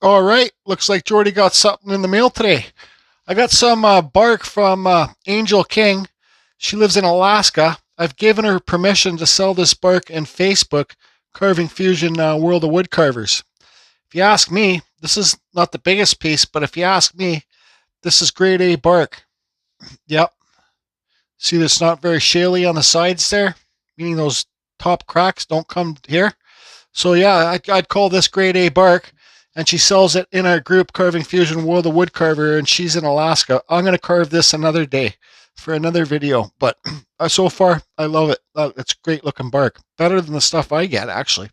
All right, looks like Jordy got something in the mail today. I got some bark from Angel King. She lives in Alaska. I've given her permission to sell this bark in Facebook, Carving Fusion World of Woodcarvers. If you ask me, this is not the biggest piece, but if you ask me, this is grade A bark. Yep. See, it's not very shaly on the sides there, meaning those top cracks don't come here. So yeah, I'd call this grade A bark, and she sells it in our group, Carving Fusion World of Woodcarver, and she's in Alaska. I'm going to carve this another day for another video, but so far, I love it. It's great looking bark. Better than the stuff I get, actually.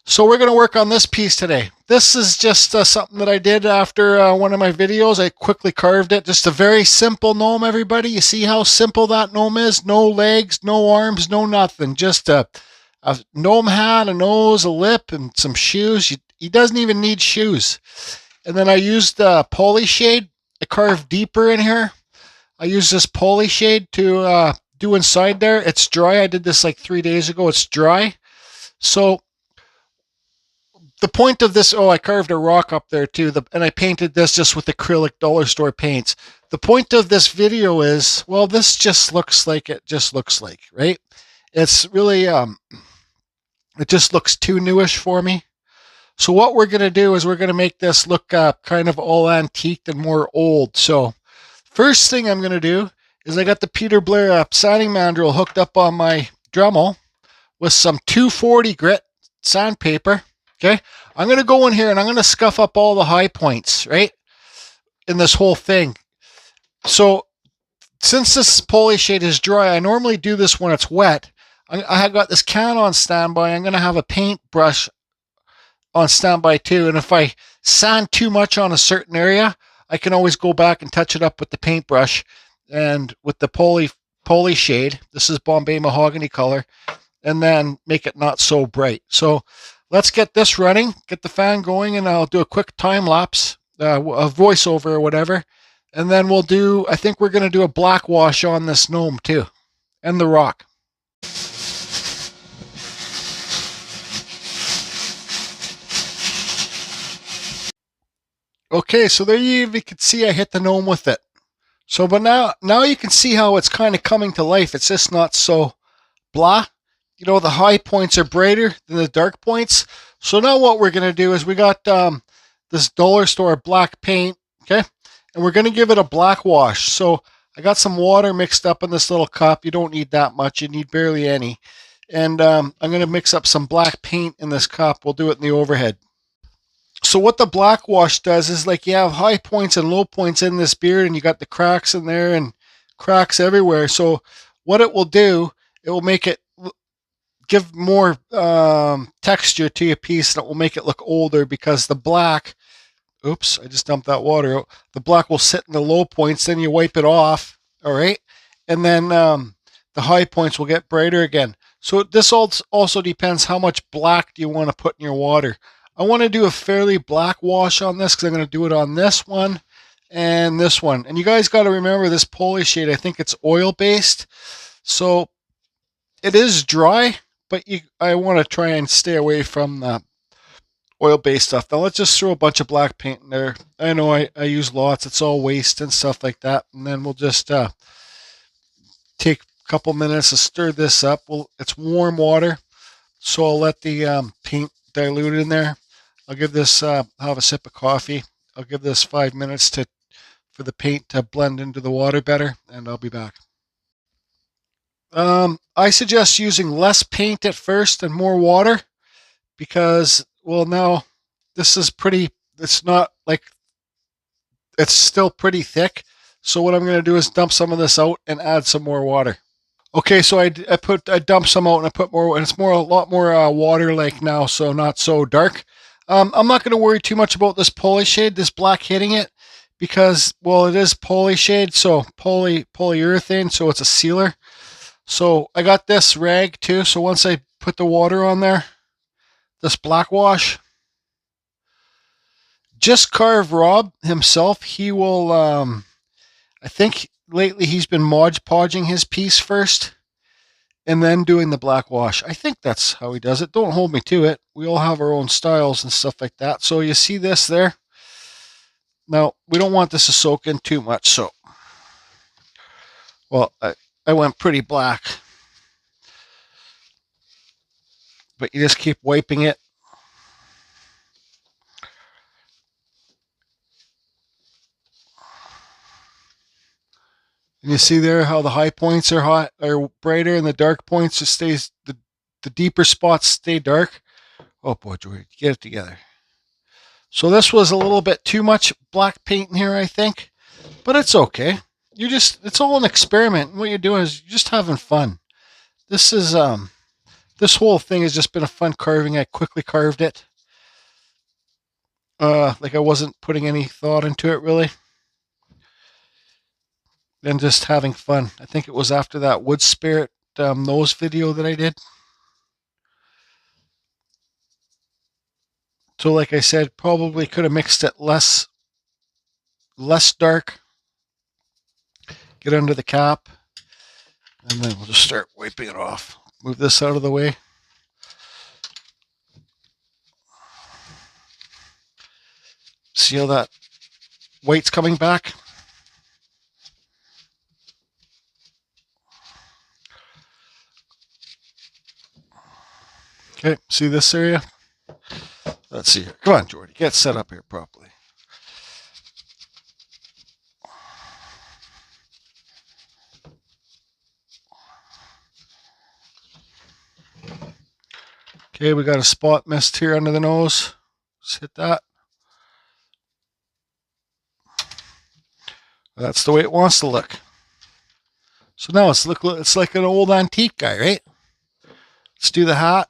So we're going to work on this piece today. This is just something that I did after one of my videos. I quickly carved it. Just a very simple gnome, everybody. You see how simple that gnome is? No legs, no arms, no nothing. Just a gnome hat, a nose, a lip, and some shoes. He doesn't even need shoes. And then I used poly shade. I carved deeper in here. I used this poly shade to do inside there. It's dry. I did this like 3 days ago. It's dry. So the point of this, I carved a rock up there too, and I painted this just with acrylic dollar store paints. The point of this video is, well, this just looks like it just looks like, right? It's really, it just looks too newish for me. So what we're going to do is we're going to make this look kind of all antiqued and more old. So first thing I'm going to do is I got the Peter Blair sanding mandrel hooked up on my Dremel with some 240 grit sandpaper. Okay, I'm going to go in here and I'm going to scuff up all the high points, right, in this whole thing. So since this poly shade is dry, I normally do this when it's wet. I have got this can on standby. I'm going to have a paintbrush on standby too. And if I sand too much on a certain area, I can always go back and touch it up with the paintbrush and with the poly shade. This is Bombay mahogany color, and then make it not so bright. So let's get this running, get the fan going, and I'll do a quick time lapse, a voiceover or whatever. And then I think we're going to do a black wash on this gnome too, and the rock. Okay, so there you can see I hit the gnome with it. So, but now you can see how it's kind of coming to life. It's just not so blah. You know, the high points are brighter than the dark points. So now what we're going to do is we got this dollar store black paint, okay? And we're going to give it a black wash. So I got some water mixed up in this little cup. You don't need that much. You need barely any. And I'm going to mix up some black paint in this cup. We'll do it in the overhead. So what the black wash does is, like, you have high points and low points in this beard, and you got the cracks in there and cracks everywhere. So what it will do, it will make it give more texture to your piece, and it will make it look older, because the black, oops, I just dumped that water out. The black will sit in the low points, then you wipe it off, all right? And then the high points will get brighter again. So this also depends how much black do you want to put in your water. I want to do a fairly black wash on this, because I'm going to do it on this one and this one. And you guys got to remember this poly shade, I think it's oil-based. So it is dry, but I want to try and stay away from the oil-based stuff. Now let's just throw a bunch of black paint in there. I know I use lots. It's all waste and stuff like that. And then we'll just take a couple minutes to stir this up. It's warm water, so I'll let the paint dilute in there. I'll give this, have a sip of coffee. I'll give this 5 minutes for the paint to blend into the water better, and I'll be back. I suggest using less paint at first and more water, because, well, now this is it's not like, it's still pretty thick. So what I'm going to do is dump some of this out and add some more water. Okay, so I dumped some out and I put more, and it's a lot more water-like now, so not so dark. I'm not going to worry too much about this poly shade, this black hitting it, because, well, it is poly shade, so polyurethane, so it's a sealer. So I got this rag too, so once I put the water on there, this black wash, just carve Rob himself. He will, I think lately he's been Mod Podging his piece first, and then doing the black wash. I think that's how he does it. Don't hold me to it. We all have our own styles and stuff like that. So you see this there? Now, we don't want this to soak in too much, so, well, I went pretty black. But you just keep wiping it. And you see there how the high points are brighter and the dark points just stays, the deeper spots stay dark. Oh boy, Joey, get it together. So this was a little bit too much black paint in here, I think, but it's okay. It's all an experiment. What you're doing is you're just having fun. This is, this whole thing has just been a fun carving. I quickly carved it. Like I wasn't putting any thought into it really. And just having fun. I think it was after that Wood Spirit nose video that I did. So like I said, probably could have mixed it less dark. Get under the cap. And then we'll just start wiping it off. Move this out of the way. See how that white's coming back? Okay, see this area? Let's see here. Come on, Jordy, get set up here properly. Okay, we got a spot mist here under the nose. Just hit that. That's the way it wants to look. So now it's like an old antique guy, right? Let's do the hat.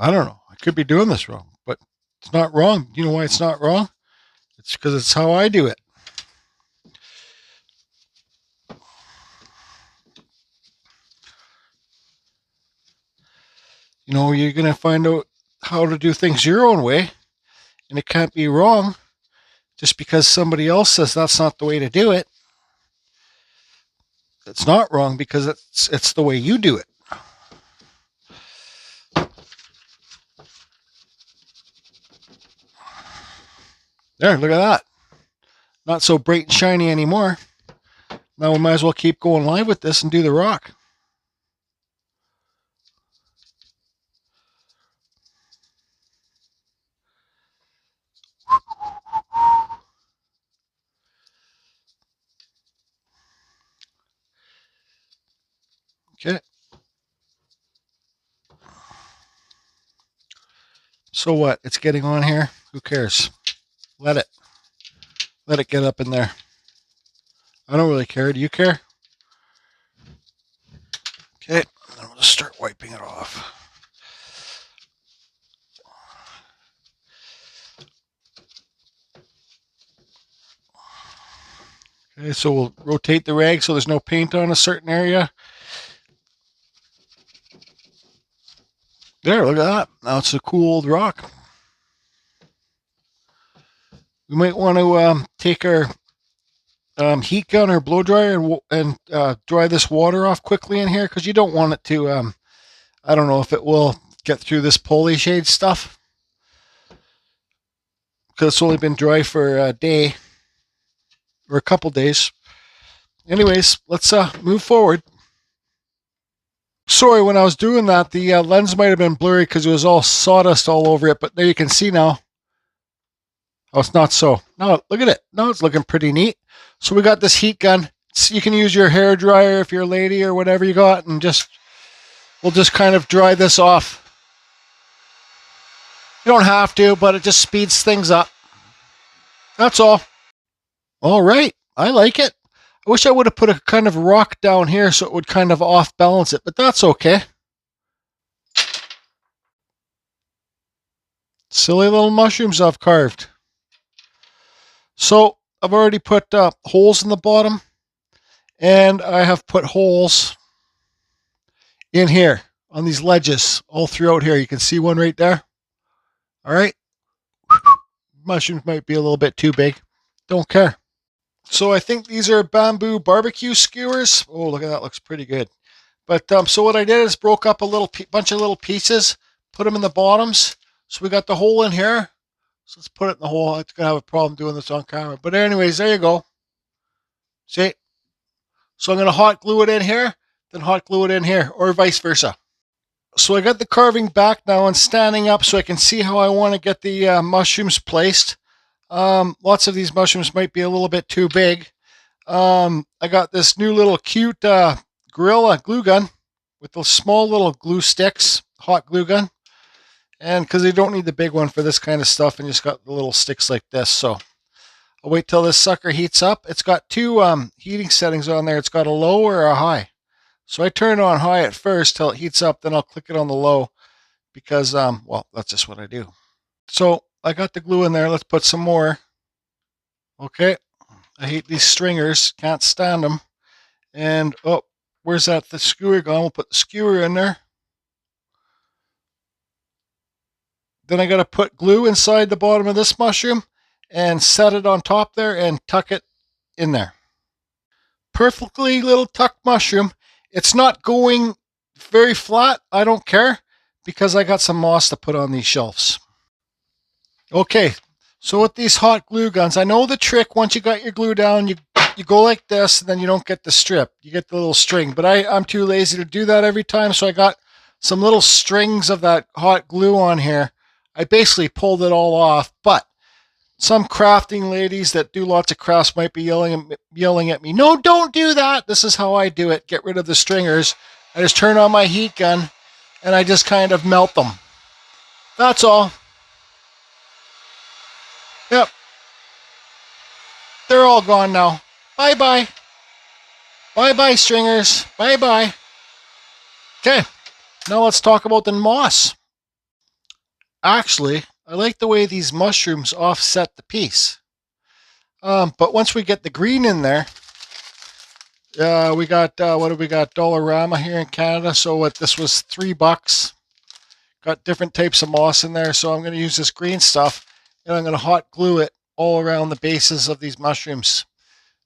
I don't know. I could be doing this wrong, but it's not wrong. You know why it's not wrong? It's because it's how I do it. You know, you're going to find out how to do things your own way, and it can't be wrong just because somebody else says that's not the way to do it. It's not wrong because it's the way you do it. There, look at that. Not so bright and shiny anymore. Now we might as well keep going live with this and do the rock. Okay. So what? It's getting on here. Who cares? Let it get up in there. I don't really care. Do you care? Okay. Then we'll just start wiping it off. Okay, so we'll rotate the rag so there's no paint on a certain area. There, look at that. Now it's a cool old rock. We might want to take our heat gun or blow dryer and dry this water off quickly in here because you don't want it to, I don't know if it will get through this poly shade stuff because it's only been dry for a day or a couple days. Anyways, let's move forward. Sorry, when I was doing that, the lens might have been blurry because it was all sawdust all over it, but there you can see now. Oh, it's not so. No, look at it. No, it's looking pretty neat. So we got this heat gun. You can use your hair dryer if you're a lady or whatever you got, and we'll just kind of dry this off. You don't have to, but it just speeds things up. That's all. All right, I like it. I wish I would have put a kind of rock down here so it would kind of off balance it, but that's okay. Silly little mushrooms I've carved. So I've already put holes in the bottom, and I have put holes in here on these ledges all throughout here. You can see one right there. All right. Mushrooms might be a little bit too big. Don't care. So I think these are bamboo barbecue skewers. Oh, look at that. Looks pretty good. But so what I did is broke up a bunch of little pieces, put them in the bottoms. So we got the hole in here. So let's put it in the hole. I'm going to have a problem doing this on camera. But anyways, there you go. See? So I'm going to hot glue it in here, then hot glue it in here, or vice versa. So I got the carving back now and standing up so I can see how I want to get the mushrooms placed. Lots of these mushrooms might be a little bit too big. I got this new little cute Gorilla glue gun with those small little glue sticks, hot glue gun. And because you don't need the big one for this kind of stuff, and just got the little sticks like this. So I'll wait till this sucker heats up. It's got two heating settings on there. It's got a low or a high. So I turn it on high at first till it heats up, then I'll click it on the low because, well, that's just what I do. So I got the glue in there. Let's put some more. Okay. I hate these stringers. Can't stand them. And, oh, where's that? The skewer gone. We'll put the skewer in there. Then I got to put glue inside the bottom of this mushroom and set it on top there and tuck it in there. Perfectly little tucked mushroom. It's not going very flat. I don't care because I got some moss to put on these shelves. Okay, so with these hot glue guns, I know the trick. Once you got your glue down, you go like this, and then you don't get the strip. You get the little string. But I'm too lazy to do that every time, so I got some little strings of that hot glue on here. I basically pulled it all off, but some crafting ladies that do lots of crafts might be yelling at me, no, don't do that. This is how I do it. Get rid of the stringers. I just turn on my heat gun and I just kind of melt them. That's all. Yep. They're all gone now. Bye-bye. Bye-bye, stringers. Bye-bye. Okay. Now let's talk about the moss. Actually, I like the way these mushrooms offset the piece. But once we get the green in there, we got, what do we got? Dollarama here in Canada. So what, this was $3. Got different types of moss in there. So I'm going to use this green stuff and I'm going to hot glue it all around the bases of these mushrooms.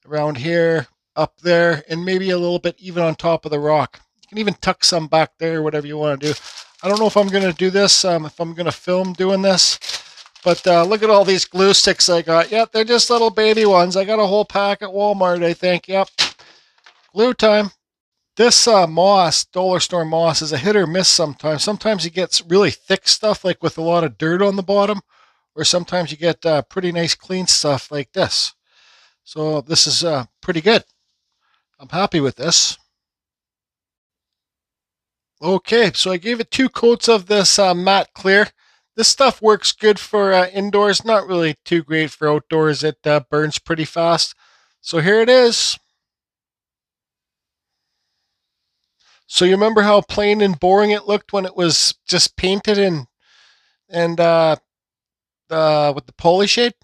Around here, up there, and maybe a little bit even on top of the rock. You can even tuck some back there, whatever you want to do. I don't know if I'm going to do this, if I'm going to film doing this, but look at all these glue sticks I got. Yep, they're just little baby ones. I got a whole pack at Walmart, I think. Yep, glue time. This moss, dollar store moss, is a hit or miss sometimes. Sometimes you get really thick stuff, like with a lot of dirt on the bottom, or sometimes you get pretty nice clean stuff like this. So this is pretty good. I'm happy with this. Okay, so I gave it 2 coats of this matte clear. This stuff works good for indoors, not really too great for outdoors. It burns pretty fast. So here it is. So you remember how plain and boring it looked when it was just painted and with the poly shade?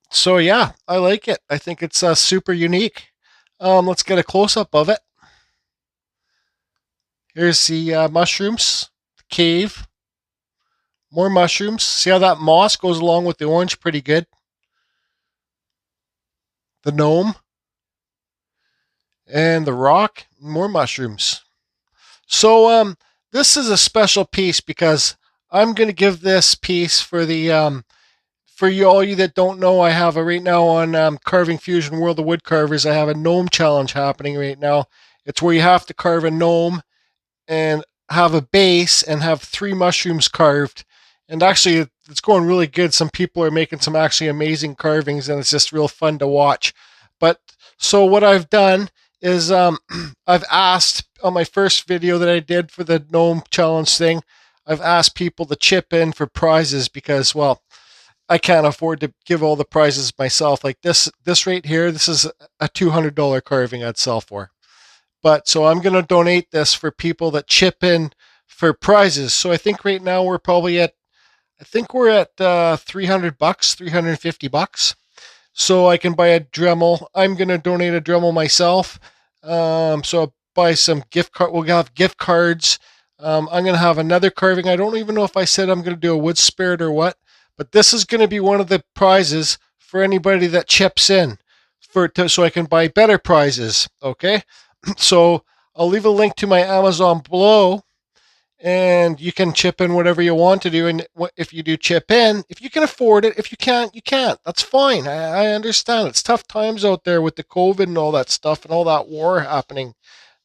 So yeah, I like it. I think it's super unique. Let's get a close-up of it. Here's the mushrooms, the cave, more mushrooms. See how that moss goes along with the orange pretty good. The gnome and the rock, more mushrooms. So this is a special piece because I'm going to give this piece for the for all you that don't know, I have right now on Carving Fusion World of Woodcarvers, I have a gnome challenge happening right now. It's where you have to carve a gnome and have a base and have 3 mushrooms carved. And actually, it's going really good. Some people are making some actually amazing carvings, and it's just real fun to watch. But so what I've done is I've asked on my first video that I did for the gnome challenge thing, I've asked people to chip in for prizes because, well, I can't afford to give all the prizes myself. Like this right here, this is a $200 carving I'd sell for. But so I'm going to donate this for people that chip in for prizes. So I think right now we're probably at, $300, $350. So I can buy a Dremel. I'm going to donate a Dremel myself. So buy some gift card. We'll have gift cards. I'm going to have another carving. I don't even know if I said I'm going to do a wood spirit or what, but this is going to be one of the prizes for anybody that chips in so I can buy better prizes. Okay. So I'll leave a link to my Amazon below, and you can chip in whatever you want to do. And if you do chip in, if you can afford it, if you can't, you can't. That's fine. I understand. It's tough times out there with the COVID and all that stuff and all that war happening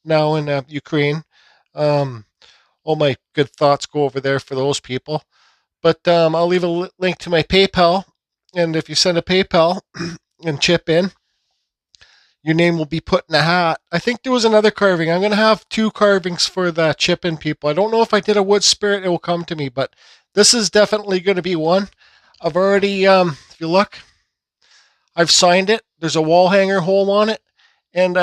now in Ukraine. All my good thoughts go over there for those people. But I'll leave a link to my PayPal. And if you send a PayPal and chip in, your name will be put in a hat. I think there was another carving. I'm going to have 2 carvings for the chip-in people. I don't know if I did a wood spirit, it will come to me, but this is definitely going to be one. I've already, if you look, I've signed it. There's a wall hanger hole on it, and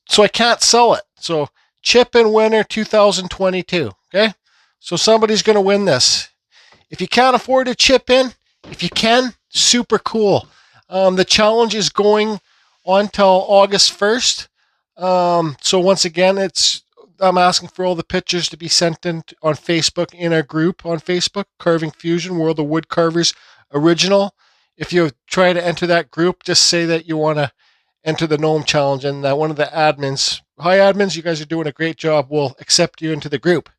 so I can't sell it. So chip-in winner 2022. Okay, so somebody's going to win this. If you can't afford to chip in, if you can, super cool. The challenge is going on till August 1st. So once again, I'm asking for all the pictures to be sent in on Facebook, in our group on Facebook, Carving Fusion, World of Wood Carvers Original. If you try to enter that group, just say that you want to enter the Gnome Challenge, and one of the admins, hi admins, you guys are doing a great job, will accept you into the group.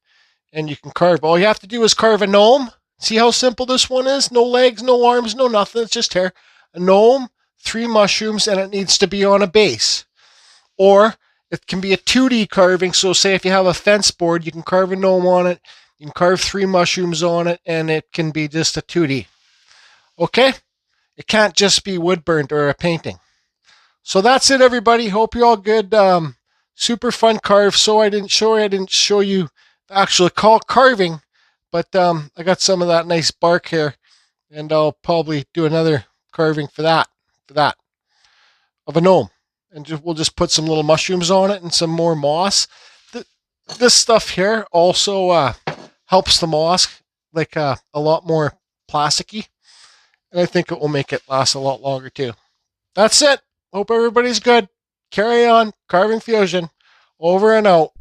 And you can carve. All you have to do is carve a gnome. See how simple this one is? No legs, no arms, no nothing. It's just hair. A gnome, 3 mushrooms, and it needs to be on a base. Or it can be a 2D carving. So say if you have a fence board, you can carve a gnome on it. You can carve 3 mushrooms on it, and it can be just a 2D. Okay? It can't just be wood burnt or a painting. So that's it, everybody. Hope you're all good. Super fun carve. So I didn't show you the actual carving, but I got some of that nice bark here, and I'll probably do another carving for that of a gnome, and we'll just put some little mushrooms on it and some more moss. This stuff here also helps the moss like a lot more plasticky, and I think it will make it last a lot longer too. That's it. Hope everybody's good. Carry on. Carving Fusion. Over and out.